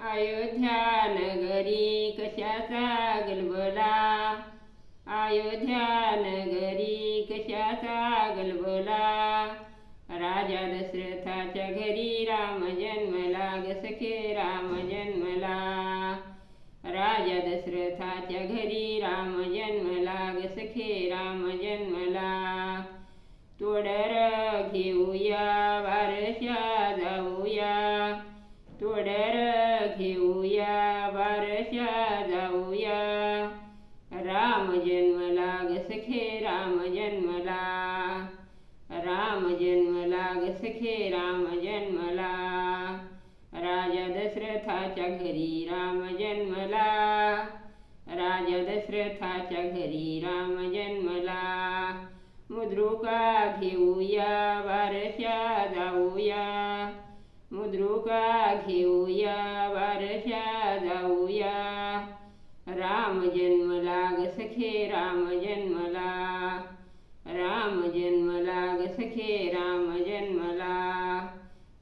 अयोध्या नगरी कशाचा गलबला, अयोध्या नगरी कशाचा गलबला, राजा दशरथाच्या घरी राम जन्मला ग सखे राम जन्मला, राजा दशरथाच्या घरी राम जन्मला ग सखे राम जन्मला, तोडर घेऊया वारशा जाऊया, तोडर घेऊया वारशा जाऊया, राम जन्मला ग सखे राम जन्मला, राम जन्मला ग सखे राम जन्मला, राजा दशरथाच्या घरी राम जन्मला, राजा दशरथाच्या घरी राम जन्मला, मुद्रुका घेऊया वारशा जाऊया, मुद्रुका घेऊया वारशा जाऊया, राम जन्मला ग सखे राम जन्मला, राम जन्मला ग सखे राम जन्मला,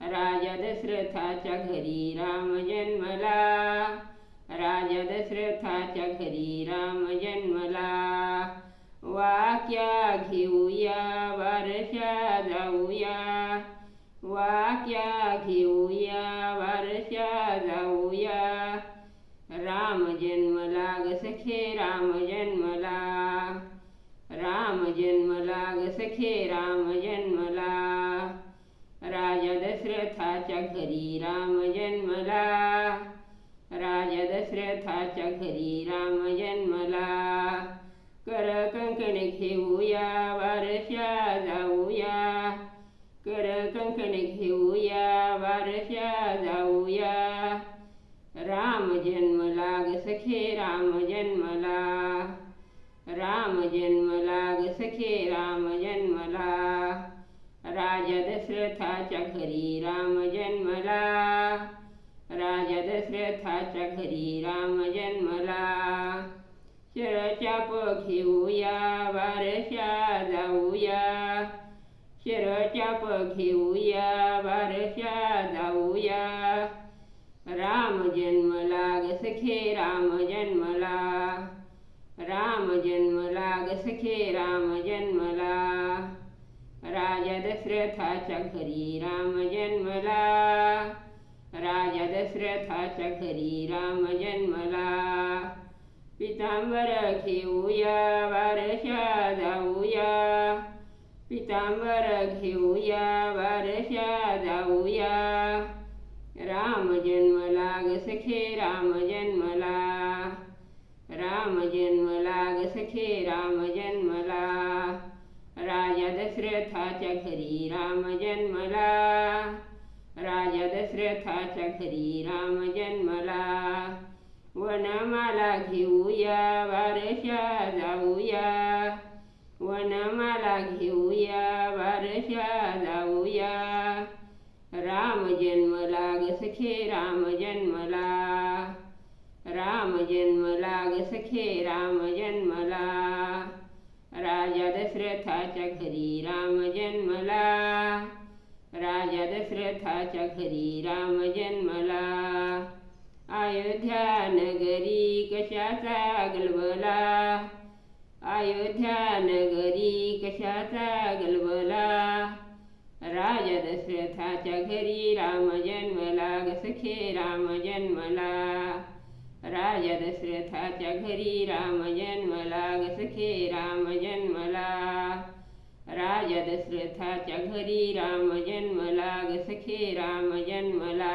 राजा दशरथाच्या घरी राम जन्मला, राजा दशरथाच्या घरी राम जन्मला, वाक्या घेऊया वारशा जाऊया, वाक्या घेऊया वारशा जाऊया, राम जन्मला ग सखे राम जन्मला, राम जन्मला ग सखे राम जन्मला, राजा दशरथाच्या घरी राम जन्मला, राजा दशरथाच्या घरी राम जन्मला, कर कंकण घेऊया वारशा जाऊया, कर कंकण घेऊया वारशा जाऊया, राम जन्मला ग सखे राम जन्मला, राम जन्मला ग सखे राम जन्मला, राजा दशरथाच्या घरी राम जन्मला, राजा दशरथाच्या घरी राम जन्मला, शरचाप घेऊया वारशा जाऊया, शरचाप घेऊया वारशा जाऊया, राम जन्मला ग सखे राम जन्मला, राम जन्मला ग सखे राम जन्मला, राजा दशरथाच्या घरी राम जन्मला, राजा दशरथाच्या घरी राम जन्मला, पितांबर घेऊया वारशा जाऊया, पितांबर घेऊया वारशा जाऊया, राम जन्मला ग सखे राम जन्मला, राम जन्मला ग सखे राम जन्मला, राजा दशरथाच्या घरी राम जन्मला, राजा दशरथाच्या घरी राम जन्मला, वनमाला घेऊया वारशा जाऊया, वनमाला घेऊया वारशा जाऊया, राम जन्मला ग सखे राम जन्मला, राम जन्मला ग सखे राम जन्मला, राजा दशरथाच्या घरी राम जन्मला, राजा दशरथाच्या घरी राम जन्मला, अयोध्या नगरी कशाचा गलबला, अयोध्या नगरी कशाचा गलबला, राजा दशरथाच्या घरी राम जन्मला ग सखे राम जन्मला, राजा दशरथाच्या घरी राम जन्मला ग सखे राम जन्मला, राजा दशरथाच्या घरी राम जन्मला ग सखे राम जन्मला.